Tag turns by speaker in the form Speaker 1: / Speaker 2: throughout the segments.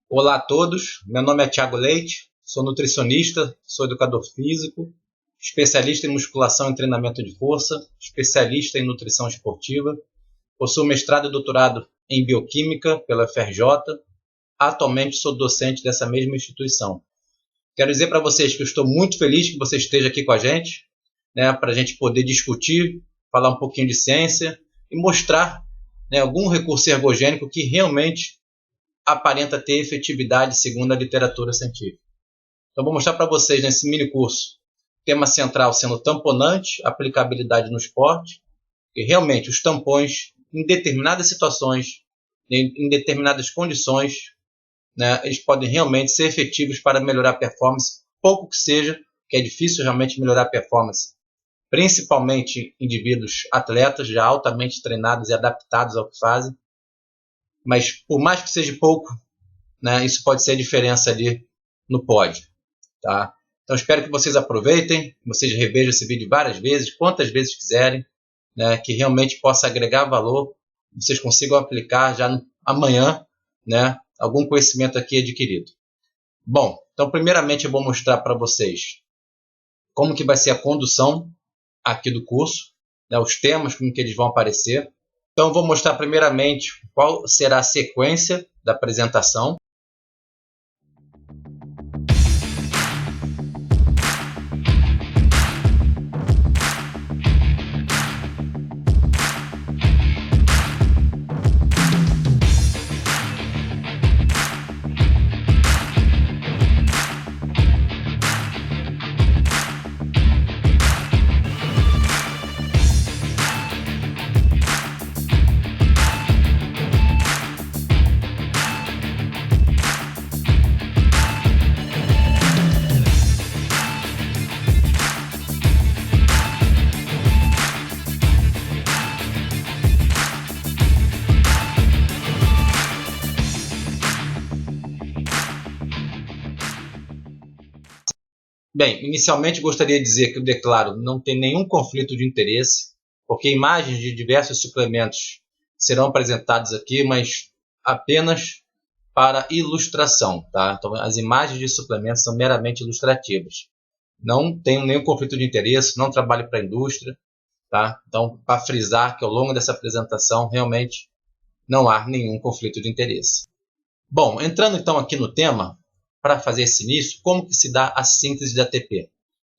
Speaker 1: Olá a todos, meu nome é Thiago Leite, sou nutricionista, sou educador físico, especialista em musculação e treinamento de força, especialista em nutrição esportiva, possuo mestrado e doutorado em bioquímica pela UFRJ, atualmente sou docente dessa mesma instituição. Quero dizer para vocês que eu estou muito feliz que você esteja aqui com a gente, para a gente poder discutir, falar um pouquinho de ciência e mostrar algum recurso ergogênico que realmente aparenta ter efetividade segundo a literatura científica. Então, vou mostrar para vocês nesse mini curso, tema central sendo tamponante, aplicabilidade no esporte, e realmente os tampões, em determinadas situações, em determinadas condições, eles podem realmente ser efetivos para melhorar a performance, pouco que seja, que é difícil realmente melhorar a performance, principalmente indivíduos atletas já altamente treinados e adaptados ao que fazem. Mas por mais que seja pouco, isso pode ser a diferença ali no pódio. Tá? Então espero que vocês aproveitem, que vocês revejam esse vídeo várias vezes, quantas vezes quiserem, que realmente possa agregar valor, vocês consigam aplicar já amanhã, algum conhecimento aqui adquirido. Bom, então primeiramente eu vou mostrar para vocês como que vai ser a condução aqui do curso, os temas com que eles vão aparecer. Então, vou mostrar primeiramente qual será a sequência da apresentação. Bem, inicialmente gostaria de dizer que eu declaro não ter nenhum conflito de interesse, porque imagens de diversos suplementos serão apresentados aqui, mas apenas para ilustração. Tá? Então, as imagens de suplementos são meramente ilustrativas. Não tenho nenhum conflito de interesse, não trabalho para a indústria. Tá? Então, para frisar que ao longo dessa apresentação realmente não há nenhum conflito de interesse. Bom, entrando então aqui no tema, para fazer esse início, como que se dá a síntese de ATP?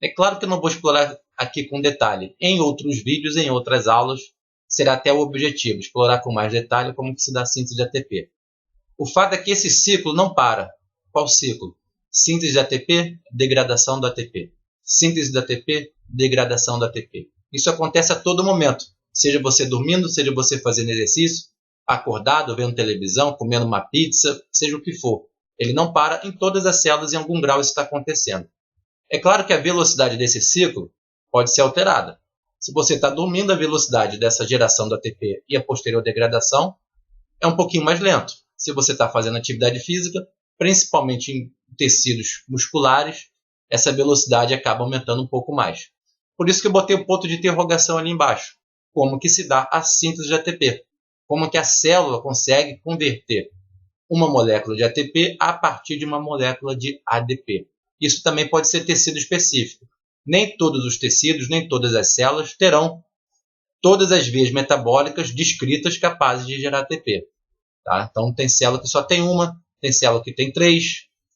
Speaker 1: É claro que eu não vou explorar aqui com detalhe. Em outros vídeos, em outras aulas, será até o objetivo, explorar com mais detalhe como que se dá a síntese de ATP. O fato é que esse ciclo não para. Qual ciclo? Síntese de ATP, degradação do ATP. Síntese de ATP, degradação do ATP. Isso acontece a todo momento. Seja você dormindo, seja você fazendo exercício, acordado, vendo televisão, comendo uma pizza, seja o que for. Ele não para em todas as células, em algum grau isso está acontecendo. É claro que a velocidade desse ciclo pode ser alterada. Se você está dormindo, a velocidade dessa geração do ATP e a posterior degradação é um pouquinho mais lento. Se você está fazendo atividade física, principalmente em tecidos musculares, essa velocidade acaba aumentando um pouco mais. Por isso que eu botei o ponto de interrogação ali embaixo. Como que se dá a síntese de ATP? Como que a célula consegue converter uma molécula de ATP a partir de uma molécula de ADP. Isso também pode ser tecido específico. Nem todos os tecidos, nem todas as células terão todas as vias metabólicas descritas capazes de gerar ATP. Tá? Então, tem célula que só tem uma, tem célula que tem 3,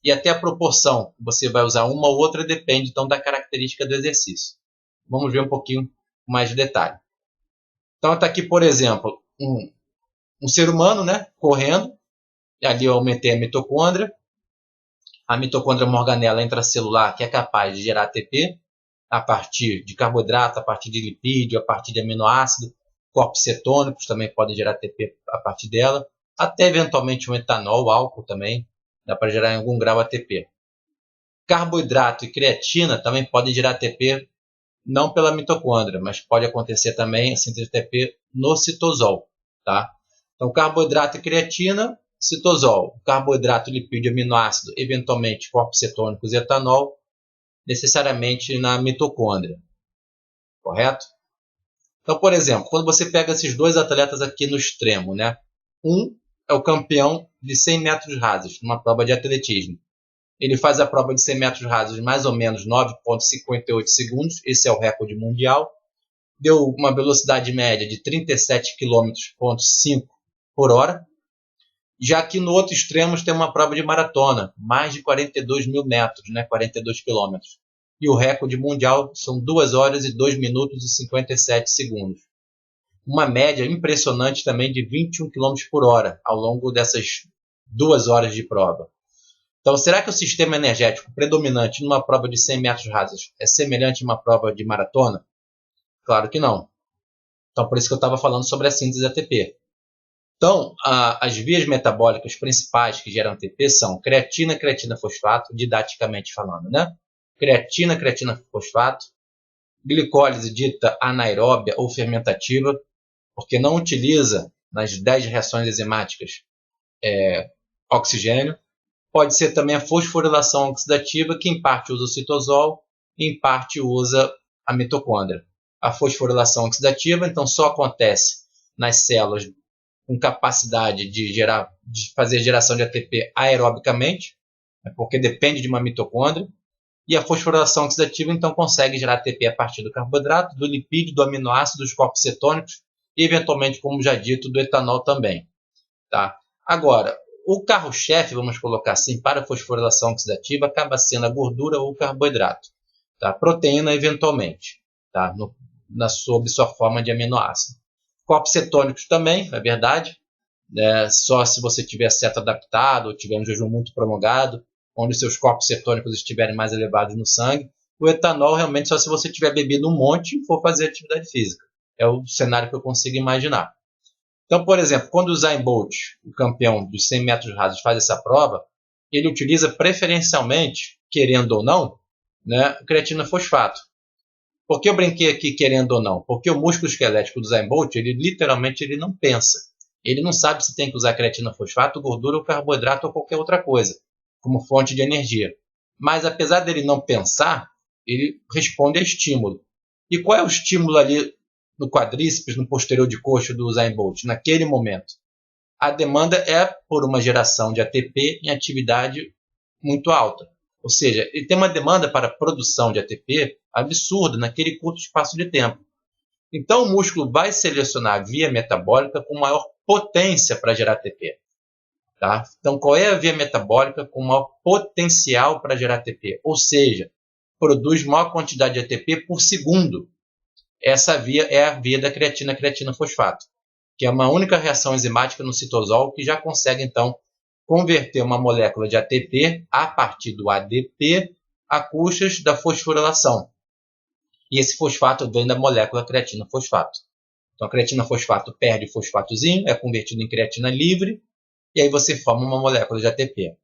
Speaker 1: e até a proporção que você vai usar uma ou outra depende então da característica do exercício. Vamos ver um pouquinho mais de detalhe. Então, está aqui, por exemplo, um ser humano correndo. Ali eu aumentei a mitocôndria. A mitocôndria é uma organela intracelular que é capaz de gerar ATP a partir de carboidrato, a partir de lipídio, a partir de aminoácido. Corpos cetônicos também podem gerar ATP a partir dela. Até eventualmente um etanol, álcool também, dá para gerar em algum grau ATP. Carboidrato e creatina também podem gerar ATP, não pela mitocôndria, mas pode acontecer também a síntese de ATP no citosol. Tá? Então, carboidrato e creatina, citosol, carboidrato, lipídio, aminoácido, eventualmente corpos cetônicos e etanol, necessariamente na mitocôndria. Correto? Então, por exemplo, quando você pega esses dois atletas aqui no extremo, um é o campeão de 100 metros rasos, numa prova de atletismo. Ele faz a prova de 100 metros rasos em mais ou menos 9,58 segundos, esse é o recorde mundial. Deu uma velocidade média de 37,5 km por hora. Já aqui no outro extremo tem uma prova de maratona, mais de 42 mil metros, 42 quilômetros. E o recorde mundial são 2 horas e 2 minutos e 57 segundos. Uma média impressionante também de 21 km por hora ao longo dessas 2 horas de prova. Então, será que o sistema energético predominante numa prova de 100 metros rasos é semelhante a uma prova de maratona? Claro que não. Então, por isso que eu estava falando sobre a síntese ATP. Então, as vias metabólicas principais que geram ATP são creatina, creatina fosfato, didaticamente falando, Creatina, creatina fosfato, glicólise dita anaeróbia ou fermentativa, porque não utiliza nas 10 reações enzimáticas oxigênio. Pode ser também a fosforilação oxidativa, que em parte usa o citosol e em parte usa a mitocôndria. A fosforilação oxidativa, então, só acontece nas células com capacidade de fazer geração de ATP aerobicamente, porque depende de uma mitocôndria. E a fosforilação oxidativa, então, consegue gerar ATP a partir do carboidrato, do lipídio, do aminoácido, dos corpos cetônicos e, eventualmente, como já dito, do etanol também. Tá? Agora, o carro-chefe, vamos colocar assim, para a fosforilação oxidativa, acaba sendo a gordura ou o carboidrato. Tá? Proteína, eventualmente, tá? Sob sua forma de aminoácido. Corpos cetônicos também, é verdade. Só se você tiver certo adaptado ou tiver um jejum muito prolongado, onde seus corpos cetônicos estiverem mais elevados no sangue. O etanol, realmente, só se você tiver bebido um monte e for fazer atividade física. É o cenário que eu consigo imaginar. Então, por exemplo, quando o Usain Bolt, o campeão dos 100 metros rasos, faz essa prova, ele utiliza preferencialmente, querendo ou não, creatina fosfato. Por que eu brinquei aqui querendo ou não? Porque o músculo esquelético do Usain Bolt, ele literalmente não pensa. Ele não sabe se tem que usar creatina fosfato, gordura ou carboidrato ou qualquer outra coisa, como fonte de energia. Mas apesar dele não pensar, ele responde a estímulo. E qual é o estímulo ali no quadríceps, no posterior de coxa do Usain Bolt, naquele momento? A demanda é por uma geração de ATP em atividade muito alta. Ou seja, ele tem uma demanda para a produção de ATP absurda naquele curto espaço de tempo. Então, o músculo vai selecionar a via metabólica com maior potência para gerar ATP. Tá? Então, qual é a via metabólica com maior potencial para gerar ATP? Ou seja, produz maior quantidade de ATP por segundo. Essa via é a via da creatina, creatina fosfato, que é uma única reação enzimática no citosol que já consegue, então, converter uma molécula de ATP a partir do ADP a custas da fosforilação. E esse fosfato vem da molécula creatina fosfato. Então, a creatina fosfato perde o fosfatozinho, é convertido em creatina livre, e aí você forma uma molécula de ATP.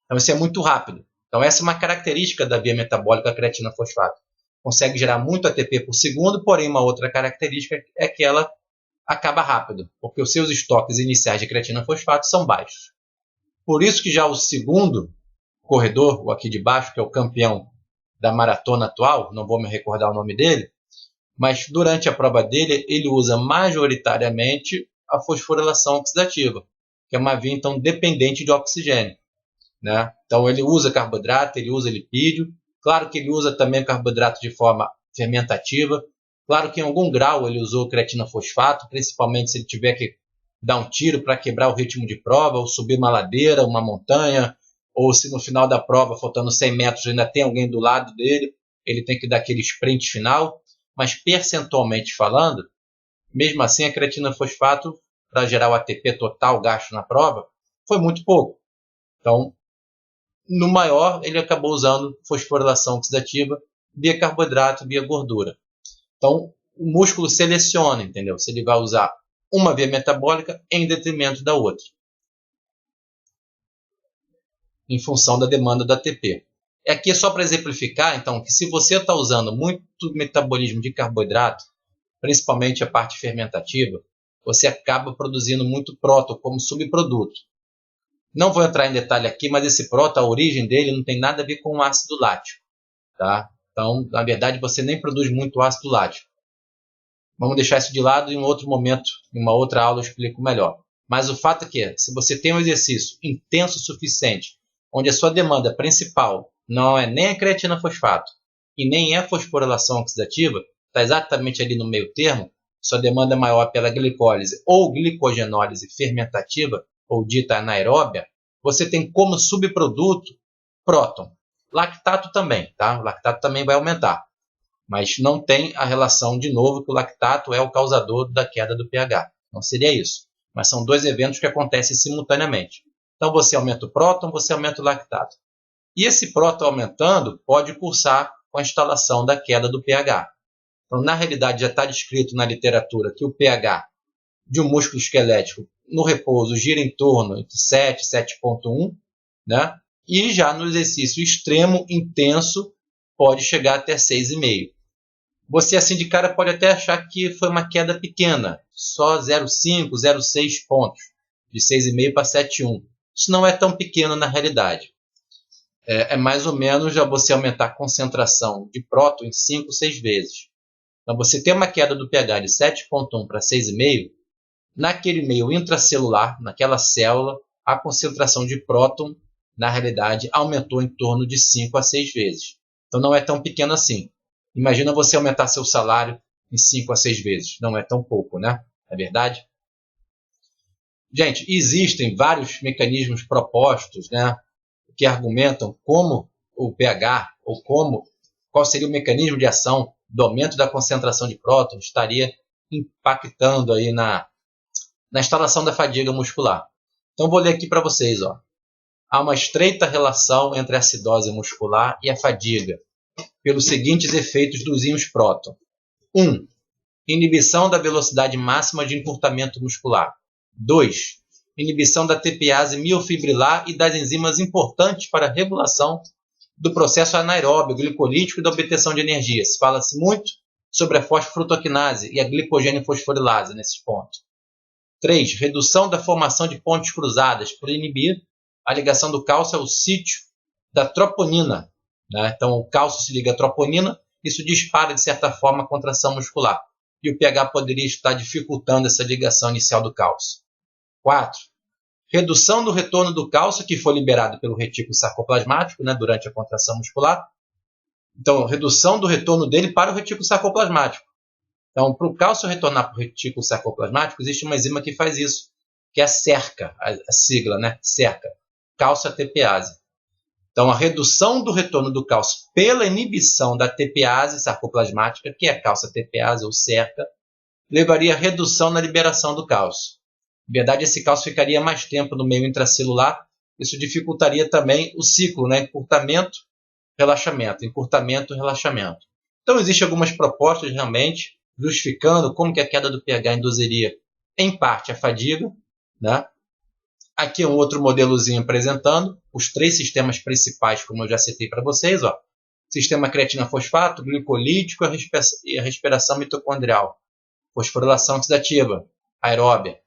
Speaker 1: Então, isso é muito rápido. Então, essa é uma característica da via metabólica creatina fosfato. Consegue gerar muito ATP por segundo, porém, uma outra característica é que ela acaba rápido, porque os seus estoques iniciais de creatina fosfato são baixos. Por isso que já o segundo corredor, o aqui de baixo, que é o campeão da maratona atual, não vou me recordar o nome dele, mas durante a prova dele, ele usa majoritariamente a fosforilação oxidativa, que é uma via, então, dependente de oxigênio. Então, ele usa carboidrato, ele usa lipídio, claro que ele usa também carboidrato de forma fermentativa, claro que em algum grau ele usou creatina fosfato, principalmente se ele tiver que dar um tiro para quebrar o ritmo de prova, ou subir uma ladeira, uma montanha, ou se no final da prova, faltando 100 metros, ainda tem alguém do lado dele, ele tem que dar aquele sprint final, mas percentualmente falando, mesmo assim a creatina fosfato, para gerar o ATP total gasto na prova, foi muito pouco. Então, no maior, ele acabou usando fosforilação oxidativa via carboidrato, via gordura. Então, o músculo seleciona, entendeu? Se ele vai usar uma via metabólica em detrimento da outra, em função da demanda da ATP. Aqui é só para exemplificar, então, que se você está usando muito metabolismo de carboidrato, principalmente a parte fermentativa, você acaba produzindo muito próton como subproduto. Não vou entrar em detalhe aqui, mas esse próton, a origem dele não tem nada a ver com o ácido lático. Tá? Então, na verdade, você nem produz muito ácido lático. Vamos deixar isso de lado e em outro momento, em uma outra aula, eu explico melhor. Mas o fato é que, se você tem um exercício intenso o suficiente, onde a sua demanda principal não é nem a creatina fosfato e nem é a fosforilação oxidativa, está exatamente ali no meio termo, sua demanda é maior pela glicólise ou glicogenólise fermentativa, ou dita anaeróbia, você tem como subproduto próton. Lactato também, tá? O lactato também vai aumentar, mas não tem a relação, de novo, que o lactato é o causador da queda do pH. Não seria isso. Mas são dois eventos que acontecem simultaneamente. Então você aumenta o próton, você aumenta o lactato. E esse próton aumentando pode cursar com a instalação da queda do pH. Então, na realidade, já está descrito na literatura que o pH de um músculo esquelético no repouso gira em torno de 7, 7,1, né? E já no exercício extremo, intenso, pode chegar até 6,5. Você, assim de cara, pode até achar que foi uma queda pequena, só 0,5, 0,6 pontos, de 6,5 para 7,1. Isso não é tão pequeno na realidade. É mais ou menos já você aumentar a concentração de próton em 5, 6 vezes. Então, você tem uma queda do pH de 7,1 para 6,5, naquele meio intracelular, naquela célula, a concentração de próton, na realidade, aumentou em torno de 5 a 6 vezes. Então, não é tão pequeno assim. Imagina você aumentar seu salário em 5 a 6 vezes. Não é tão pouco, né? É verdade? Gente, existem vários mecanismos propostos, né, que argumentam como o pH, ou qual seria o mecanismo de ação do aumento da concentração de prótons estaria impactando aí na instalação da fadiga muscular. Então, vou ler aqui para vocês. Há uma estreita relação entre a acidose muscular e a fadiga, pelos seguintes efeitos dos íons próton. 1. Inibição da velocidade máxima de encurtamento muscular. 2. Inibição da TPase miofibrilar e das enzimas importantes para a regulação do processo anaeróbio, glicolítico e da obtenção de energia. Fala-se muito sobre a fosfofrutoquinase e a glicogênio fosforilase nesses pontos. 3. Redução da formação de pontes cruzadas por inibir a ligação do cálcio ao sítio da troponina. Né? Então, o cálcio se liga à troponina, isso dispara, de certa forma, a contração muscular. E o pH poderia estar dificultando essa ligação inicial do cálcio. 4. Redução do retorno do cálcio, que foi liberado pelo retículo sarcoplasmático, né, durante a contração muscular. Então, redução do retorno dele para o retículo sarcoplasmático. Então, para o cálcio retornar para o retículo sarcoplasmático, existe uma enzima que faz isso, que é a SERCA, a sigla, né? SERCA, cálcio ATPase. Então, a redução do retorno do cálcio pela inibição da TPase sarcoplasmática, que é a cálcio ATPase ou SERCA, levaria a redução na liberação do cálcio. Na verdade, esse cálcio ficaria mais tempo no meio intracelular. Isso dificultaria também o ciclo, né? Encurtamento, relaxamento, encurtamento, relaxamento. Então, existem algumas propostas realmente justificando como que a queda do pH induziria, em parte, a fadiga, né? Aqui um outro modelozinho apresentando os 3 sistemas principais, como eu já citei para vocês. Sistema creatina-fosfato, glicolítico e a respiração mitocondrial. Fosforilação oxidativa, aeróbia.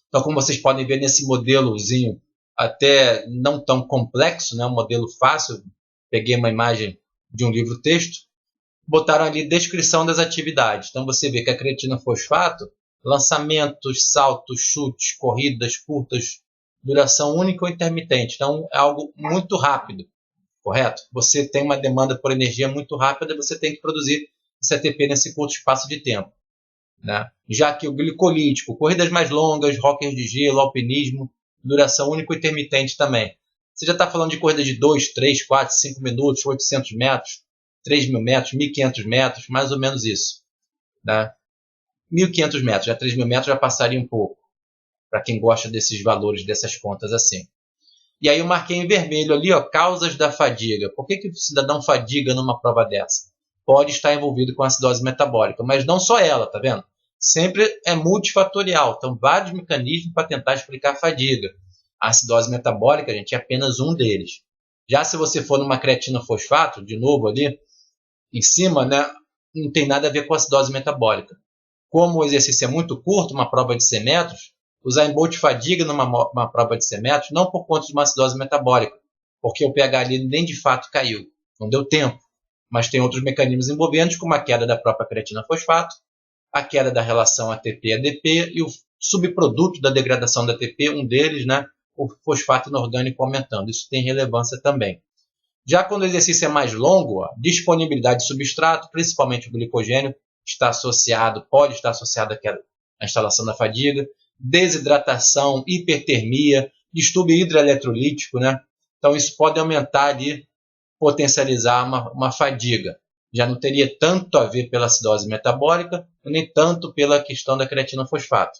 Speaker 1: Então, como vocês podem ver nesse modelozinho, até não tão complexo, né? Um modelo fácil, peguei uma imagem de um livro-texto, botaram ali descrição das atividades. Então, você vê que a creatina-fosfato, lançamentos, saltos, chutes, corridas curtas, duração única ou intermitente. Então, é algo muito rápido, correto? Você tem uma demanda por energia muito rápida e você tem que produzir esse ATP nesse curto espaço de tempo. Né? Já que o glicolítico, corridas mais longas, rockers de gelo, alpinismo, duração única ou intermitente também. Você já está falando de corrida de 2, 3, 4, 5 minutos, 800 metros, 3.000 metros, 1.500 metros, mais ou menos isso. Né? 1.500 metros, já 3.000 metros já passaria um pouco, para quem gosta desses valores, dessas contas assim. E aí eu marquei em vermelho ali, causas da fadiga. Por que o cidadão fadiga numa prova dessa? Pode estar envolvido com acidose metabólica, mas não só ela, tá vendo? Sempre é multifatorial, então vários mecanismos para tentar explicar a fadiga. A acidose metabólica, gente, é apenas um deles. Já se você for numa creatina fosfato, de novo ali, em cima, né, não tem nada a ver com acidose metabólica. Como o exercício é muito curto, uma prova de 100 metros, usar em Bolt fadiga numa prova de 100 metros, não por conta de uma acidose metabólica, porque o pH ali nem de fato caiu, não deu tempo. Mas tem outros mecanismos envolventes, como a queda da própria creatina fosfato, a queda da relação ATP-ADP e o subproduto da degradação da ATP, um deles, né, o fosfato inorgânico aumentando. Isso tem relevância também. Já quando o exercício é mais longo, a disponibilidade de substrato, principalmente o glicogênio, pode estar associado à instalação da fadiga, desidratação, hipertermia, distúrbio hidroeletrolítico, né? Então isso pode aumentar ali, potencializar uma fadiga. Já não teria tanto a ver pela acidose metabólica, nem tanto pela questão da creatina fosfato.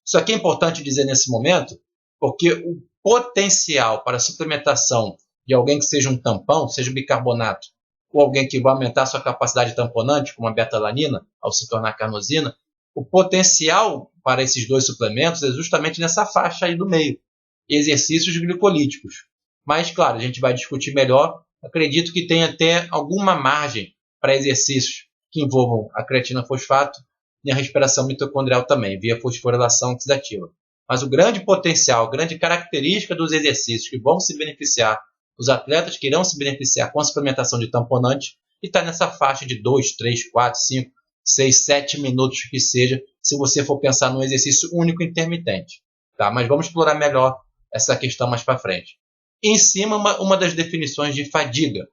Speaker 1: Isso aqui é importante dizer nesse momento, porque o potencial para suplementação de alguém que seja um tampão, seja um bicarbonato, ou alguém que vai aumentar sua capacidade tamponante, como a betalanina, ao se tornar carnosina, o potencial para esses dois suplementos é justamente nessa faixa aí do meio, exercícios glicolíticos. Mas, claro, a gente vai discutir melhor. Acredito que tem até alguma margem para exercícios que envolvam a creatina fosfato e a respiração mitocondrial também, via fosforilação oxidativa. Mas o grande potencial, a grande característica dos exercícios que vão se beneficiar, os atletas que irão se beneficiar com a suplementação de tamponante, e está nessa faixa de 2, 3, 4, 5, 6, 7 minutos que seja, se você for pensar num exercício único intermitente. Tá? Mas vamos explorar melhor essa questão mais para frente. Em cima, uma das definições de fadiga,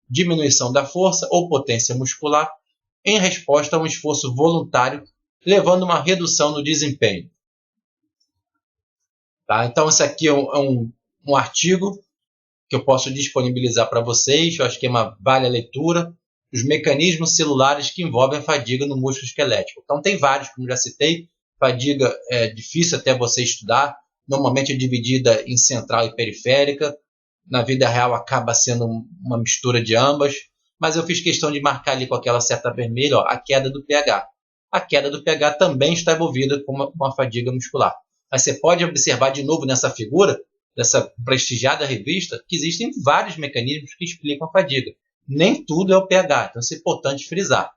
Speaker 1: diminuição da força ou potência muscular em resposta a um esforço voluntário, levando a uma redução no desempenho. Tá? Então, esse aqui é um artigo que eu posso disponibilizar para vocês. Eu acho que vale a leitura. Os mecanismos celulares que envolvem a fadiga no músculo esquelético. Então, tem vários, como já citei. Fadiga é difícil até você estudar. Normalmente é dividida em central e periférica. Na vida real acaba sendo uma mistura de ambas. Mas eu fiz questão de marcar ali com aquela seta vermelha, ó, a queda do pH. A queda do pH também está envolvida com uma fadiga muscular. Mas você pode observar de novo nessa figura, dessa prestigiada revista, que existem vários mecanismos que explicam a fadiga. Nem tudo é o pH, então isso é importante frisar.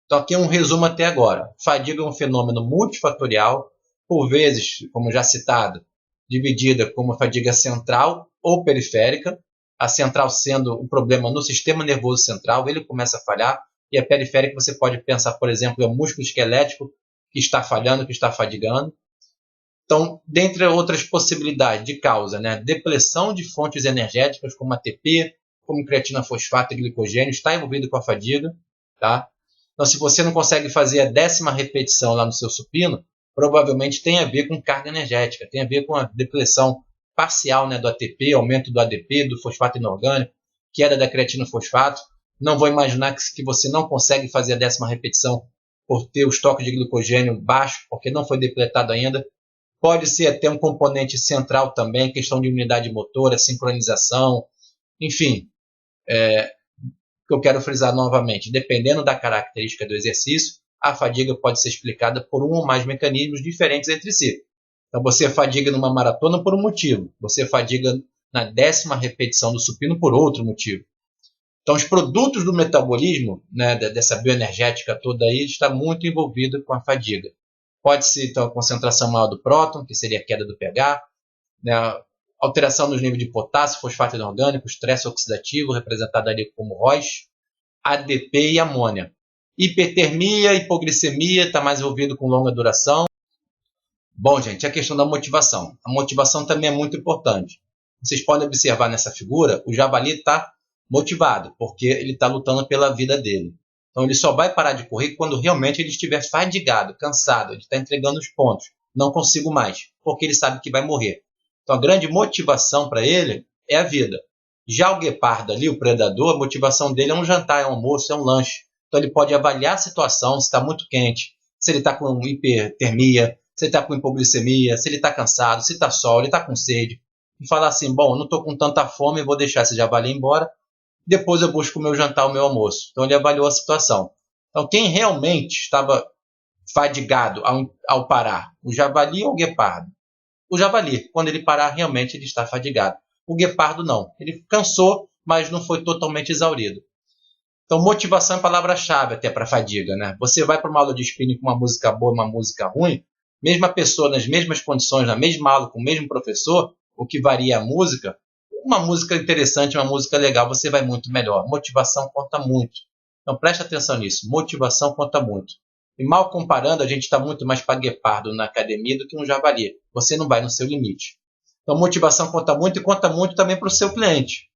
Speaker 1: Então aqui é um resumo até agora. Fadiga é um fenômeno multifatorial, por vezes, como já citado, dividida como fadiga central ou periférica. A central sendo o problema no sistema nervoso central, ele começa a falhar, e a periférica você pode pensar, por exemplo, é o músculo esquelético que está falhando, que está fadigando. Então, dentre outras possibilidades de causa, né, depressão de fontes energéticas como ATP, como creatina fosfato e glicogênio, está envolvido com a fadiga. Tá? Então, se você não consegue fazer a 10ª repetição lá no seu supino, provavelmente tem a ver com carga energética, tem a ver com a depressão parcial, né, do ATP, aumento do ADP, do fosfato inorgânico, queda da creatina fosfato. Não vou imaginar que você não consegue fazer a 10ª repetição por ter o estoque de glicogênio baixo, porque não foi depletado ainda. Pode ser até um componente central também, questão de unidade motora, sincronização, enfim. Que eu quero frisar novamente, dependendo da característica do exercício, a fadiga pode ser explicada por um ou mais mecanismos diferentes entre si. Então, você fadiga numa maratona por um motivo, você fadiga na 10ª repetição do supino por outro motivo. Então, os produtos do metabolismo, né, dessa bioenergética toda aí, está muito envolvido com a fadiga. Pode ser, então, a concentração maior do próton, que seria a queda do pH, né, alteração nos níveis de potássio, fosfato inorgânico, estresse oxidativo, representado ali como ROS, ADP e amônia. Hipertermia, hipoglicemia, está mais envolvido com longa duração. Bom, gente, a questão da motivação. A motivação também é muito importante. Vocês podem observar nessa figura, o javali está motivado, porque ele está lutando pela vida dele. Então, ele só vai parar de correr quando realmente ele estiver fadigado, cansado, ele está entregando os pontos. Não consigo mais, porque ele sabe que vai morrer. Então, a grande motivação para ele é a vida. Já o guepardo ali, o predador, a motivação dele é um jantar, é um almoço, é um lanche. Então, ele pode avaliar a situação, se está muito quente, se ele está com hipertermia, se ele está com hipoglicemia, se ele está cansado, se está sol, ele está com sede. E falar assim, bom, não estou com tanta fome, vou deixar esse javali embora. Depois eu busco o meu jantar, o meu almoço. Então, ele avaliou a situação. Então, quem realmente estava fadigado ao parar? O javali ou o guepardo? O javali, quando ele parar, realmente ele está fadigado. O guepardo não. Ele cansou, mas não foi totalmente exaurido. Então, motivação é a palavra-chave até para a fadiga, né? Você vai para uma aula de spinning com uma música boa e uma música ruim, mesma pessoa nas mesmas condições, na mesma aula, com o mesmo professor, o que varia a música, uma música interessante, uma música legal, você vai muito melhor. Motivação conta muito. Então, preste atenção nisso. Motivação conta muito. E mal comparando, a gente está muito mais para guepardo na academia do que um javali. Você não vai no seu limite. Então, motivação conta muito e conta muito também para o seu cliente,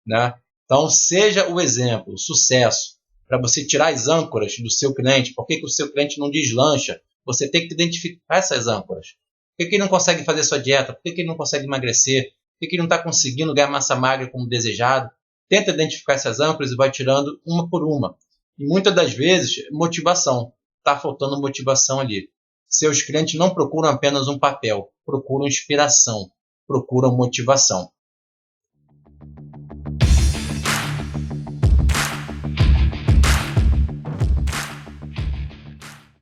Speaker 1: né? Então, seja o exemplo, o sucesso, para você tirar as âncoras do seu cliente. Por que o seu cliente não deslancha? Você tem que identificar essas âncoras. Por que ele não consegue fazer sua dieta? Por que ele não consegue emagrecer? Por que ele não está conseguindo ganhar massa magra como desejado? Tenta identificar essas âncoras e vai tirando uma por uma. E muitas das vezes, motivação. Está faltando motivação ali. Seus clientes não procuram apenas um papel, procuram inspiração, procuram motivação.